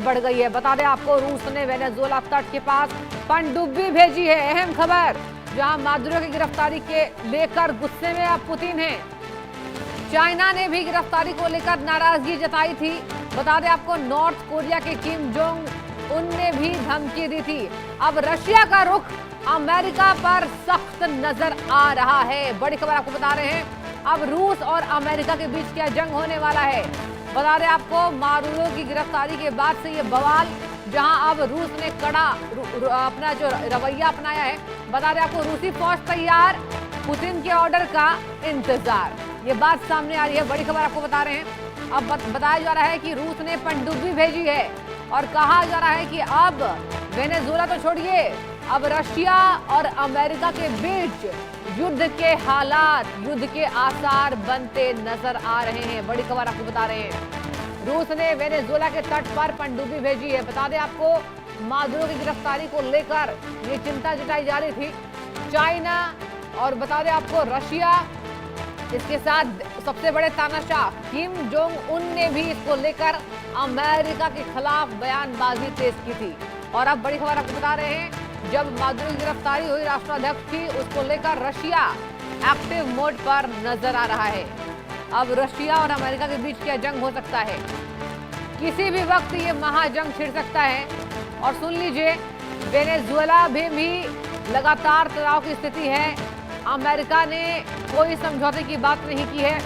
बढ़ गई है। बता दें आपको, रूस ने वेनेजुएला तट के पास पनडुब्बी भेजी है। अहम खबर, जहां मादुरो की गिरफ्तारी के लेकर गुस्से में अब पुतिन हैं। चाइना ने भी गिरफ्तारी को लेकर नाराजगी जताई थी। बता दें आपको, नॉर्थ कोरिया के किम जोंग उन ने भी धमकी दी थी। अब रशिया का रुख अमेरिका पर सख्त नजर आ रहा है। बड़ी खबर आपको बता रहे हैं, अब रूस और अमेरिका के बीच क्या जंग होने वाला है। बता दें आपको, मादुरो की गिरफ्तारी के बाद से ये बवाल, जहां अब रूस ने कड़ा अपना जो रवैया अपनाया है। बता दें आपको, रूसी फौज तैयार, पुतिन के ऑर्डर का इंतजार, ये बात सामने आ रही है। बड़ी खबर आपको बता रहे हैं, अब बताया जा रहा है कि रूस ने पनडुब्बी भेजी है और कहा जा रहा है कि अब वेनेजुएला तो छोड़िए, अब रशिया और अमेरिका के बीच युद्ध के हालात, युद्ध के आसार बनते नजर आ रहे हैं। बड़ी खबर आपको बता रहे हैं, रूस ने वेनेजुएला के तट पर पनडुब्बी भेजी है। बता दें आपको, मादुरो की गिरफ्तारी को लेकर ये चिंता जताई जा रही थी। चाइना और बता दें आपको रशिया, इसके साथ सबसे बड़े तानाशाह किम जोंग उन ने भी इसको लेकर अमेरिका के खिलाफ बयानबाजी तेज की थी। और अब बड़ी खबर आपको बता रहे हैं, जब मादुरो की गिरफ्तारी हुई राष्ट्राध्यक्ष की, उसको लेकर रशिया एक्टिव मोड पर नजर आ रहा है। अब रशिया और अमेरिका के बीच क्या जंग हो सकता है, किसी भी वक्त ये महाजंग छिड़ सकता है। और सुन लीजिए, वेनेजुएला में भी लगातार तनाव की स्थिति है। अमेरिका ने कोई समझौते की बात नहीं की है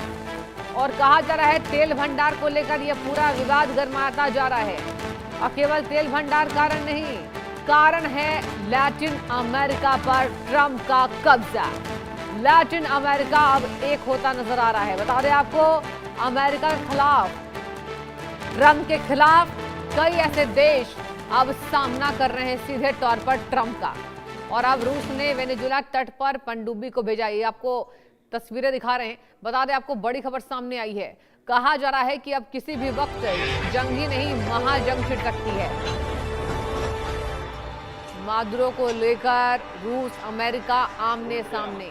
और कहा जा रहा है तेल भंडार को लेकर यह पूरा विवाद गर्माता जा रहा है। और केवल तेल भंडार कारण नहीं, कारण है लैटिन अमेरिका पर ट्रंप का कब्जा। लैटिन अमेरिका अब एक होता नजर आ रहा है। बता दें आपको, अमेरिका के खिलाफ, ट्रंप के खिलाफ कई ऐसे देश अब सामना कर रहे हैं सीधे तौर पर ट्रंप का। और अब रूस ने वेनेजुएला तट पर पनडुब्बी को भेजा। ये आपको तस्वीरें दिखा रहे हैं। बता दें आपको, बड़ी खबर सामने आई है, कहा जा रहा है कि अब किसी भी वक्त जंग ही नहीं, महाजंग छिड़ सकती है। मादुरो को लेकर रूस अमेरिका आमने सामने,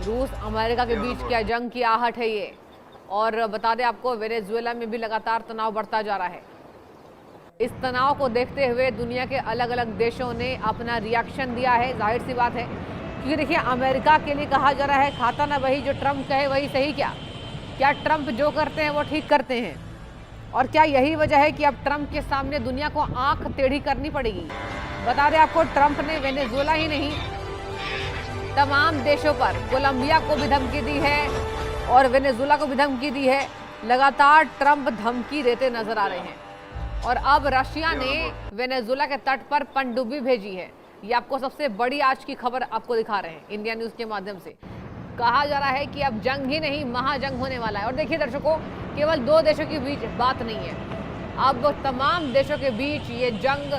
रूस अमेरिका के बीच क्या जंग की आहट है ये। और बता दें आपको, वेनेजुएला में भी लगातार तनाव बढ़ता जा रहा है। इस तनाव को देखते हुए दुनिया के अलग अलग देशों ने अपना रिएक्शन दिया है। जाहिर सी बात है, क्योंकि देखिए, अमेरिका के लिए कहा जा रहा है, खाता ना वही जो ट्रंप कहे वही सही। क्या ट्रंप जो करते हैं वो ठीक करते हैं? और क्या यही वजह है कि अब ट्रंप के सामने दुनिया को आंख टेढ़ी करनी पड़ेगी? बता दें आपको, ट्रंप ने वेनेजुएला ही नहीं, तमाम देशों पर, कोलंबिया को भी धमकी दी है और वेनेजुएला को भी धमकी दी है। लगातार ट्रंप धमकी देते नजर आ रहे हैं। और अब रशिया ने वेनेजुएला के तट पर पनडुब्बी भेजी है। ये आपको सबसे बड़ी आज की खबर आपको दिखा रहे हैं इंडिया न्यूज के माध्यम से। कहा जा रहा है कि अब जंग ही नहीं, महाजंग होने वाला है। और देखिए दर्शकों, केवल दो देशों के बीच बात नहीं है, अब तमाम देशों के बीच ये जंग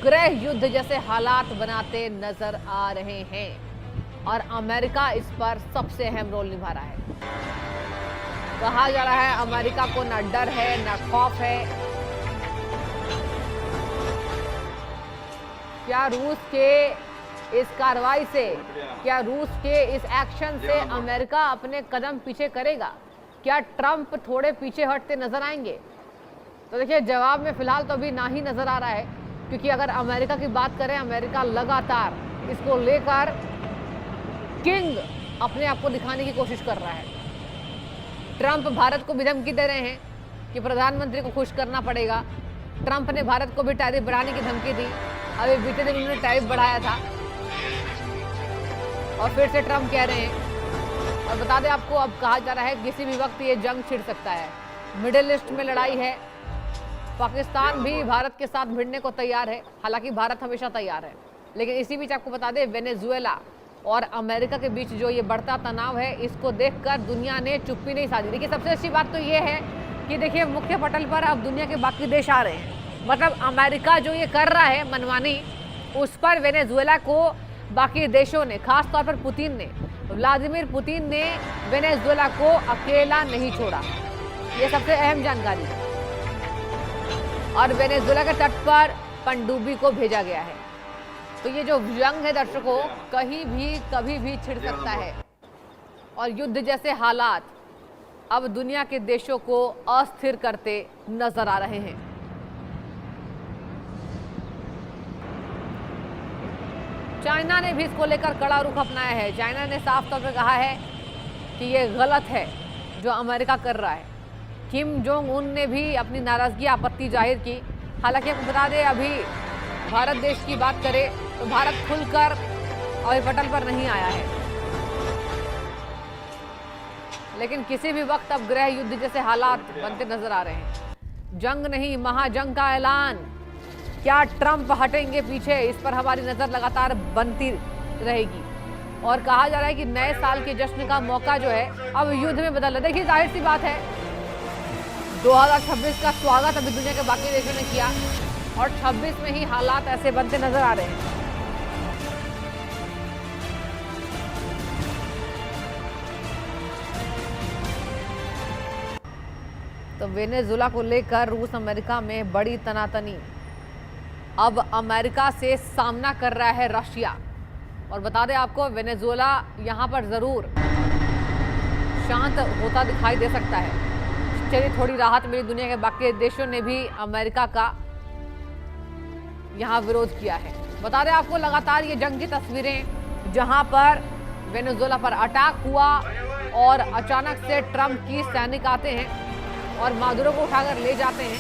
गृह युद्ध जैसे हालात बनाते नजर आ रहे हैं। और अमेरिका इस पर सबसे अहम रोल निभा रहा है। कहा जा रहा है, अमेरिका को ना डर है ना खौफ है। क्या रूस के इस कार्रवाई से, क्या रूस के इस एक्शन से अमेरिका अपने कदम पीछे करेगा? क्या ट्रंप थोड़े पीछे हटते नजर आएंगे? तो देखिए, जवाब में फिलहाल तो अभी ना ही नजर आ रहा है, क्योंकि अगर अमेरिका की बात करें, अमेरिका लगातार इसको लेकर किंग अपने आप को दिखाने की कोशिश कर रहा है। ट्रंप भारत को भी धमकी दे रहे हैं कि प्रधानमंत्री को खुश करना पड़ेगा। ट्रंप ने भारत को भी टैरिफ बढ़ाने की धमकी दी। अभी बीते दिन उन्होंने टैरिफ बढ़ाया था और फिर से ट्रंप कह रहे हैं। और बता दें आपको, अब कहा जा रहा है किसी भी वक्त ये जंग छिड़ सकता है। मिडिल ईस्ट में लड़ाई है, पाकिस्तान भी भारत के साथ भिड़ने को तैयार है। हालांकि भारत हमेशा तैयार है, लेकिन इसी बीच आपको बता दें, वेनेजुएला और अमेरिका के बीच जो ये बढ़ता तनाव है, इसको देखकर दुनिया ने चुप्पी नहीं साधी। देखिए, सबसे अच्छी बात तो ये है कि देखिए, मुख्य पटल पर अब दुनिया के बाकी देश आ रहे हैं। मतलब अमेरिका जो ये कर रहा है मनमानी, उस पर वेनेजुएला को बाकी देशों ने, खासतौर पर पुतिन ने, व्लादिमीर पुतिन ने वेनेजुएला को अकेला नहीं छोड़ा। ये सबसे अहम जानकारी। और वेनेजुएला के तट पर पनडुब्बी को भेजा गया है। तो ये जो जंग है दर्शकों, कहीं भी कभी भी छिड़ सकता है। और युद्ध जैसे हालात अब दुनिया के देशों को अस्थिर करते नजर आ रहे हैं। चाइना ने भी इसको लेकर कड़ा रुख अपनाया है। चाइना ने साफ तौर पर कहा है कि ये गलत है जो अमेरिका कर रहा है। किम जोंग उन ने भी अपनी नाराजगी आपत्ति जाहिर की। हालांकि आपको बता दें, अभी भारत देश की बात करें तो भारत खुलकर अभिपटल पर नहीं आया है, लेकिन किसी भी वक्त अब गृह युद्ध जैसे हालात बनते नजर आ रहे हैं। जंग नहीं, महाजंग का ऐलान। क्या ट्रंप हटेंगे पीछे? इस पर हमारी नजर लगातार बनती रहेगी। और कहा जा रहा है कि नए साल के जश्न का मौका जो है अब युद्ध में बदल रहा है। देखिए, जाहिर सी बात है, 2026 का स्वागत अभी दुनिया के बाकी देशों ने किया और 26 में ही हालात ऐसे बनते नजर आ रहे हैं। तो वेनेजुएला को लेकर रूस अमेरिका में बड़ी तनातनी। अब अमेरिका से सामना कर रहा है रशिया। और बता दें आपको, वेनेजुएला यहां पर जरूर शांत होता दिखाई दे सकता है। चलिए, थोड़ी राहत मिली। दुनिया के बाकी देशों ने भी अमेरिका का यहां विरोध किया है। बता दें आपको, लगातार ये जंग की तस्वीरें जहां पर वेनेजुएला पर अटैक हुआ और अचानक से ट्रंप की सैनिक आते हैं और मादुरो को उठाकर ले जाते हैं।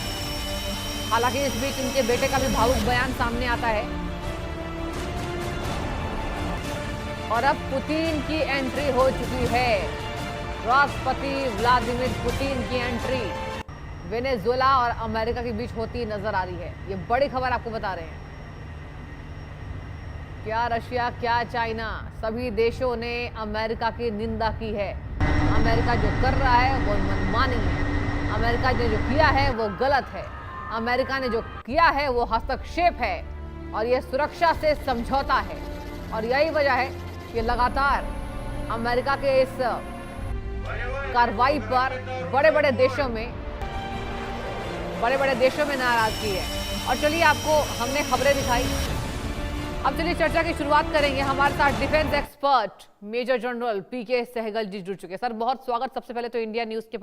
हालांकि इस बीच इनके बेटे का भी भावुक बयान सामने आता है। और अब पुतिन की एंट्री हो चुकी है। राष्ट्रपति व्लादिमीर पुतिन की एंट्री वेनेजुएला और अमेरिका के बीच होती नजर आ रही है। ये बड़ी खबर आपको बता रहे हैं। क्या रशिया, क्या चाइना, सभी देशों ने अमेरिका की निंदा की है। अमेरिका जो कर रहा है वो मनमानी है। अमेरिका ने जो किया है वो गलत है। अमेरिका ने जो किया है वो हस्तक्षेप है और ये सुरक्षा से समझौता है। और यही वजह है कि लगातार अमेरिका के इस कार्रवाई पर बड़े बड़े देशों में नाराजगी है। और चलिए, आपको हमने खबरें दिखाई। अब चलिए चर्चा की शुरुआत करेंगे। हमारे साथ डिफेंस एक्सपर्ट मेजर जनरल पीके सहगल जी जुड़ चुके हैं। सर, बहुत स्वागत। सबसे पहले तो इंडिया न्यूज के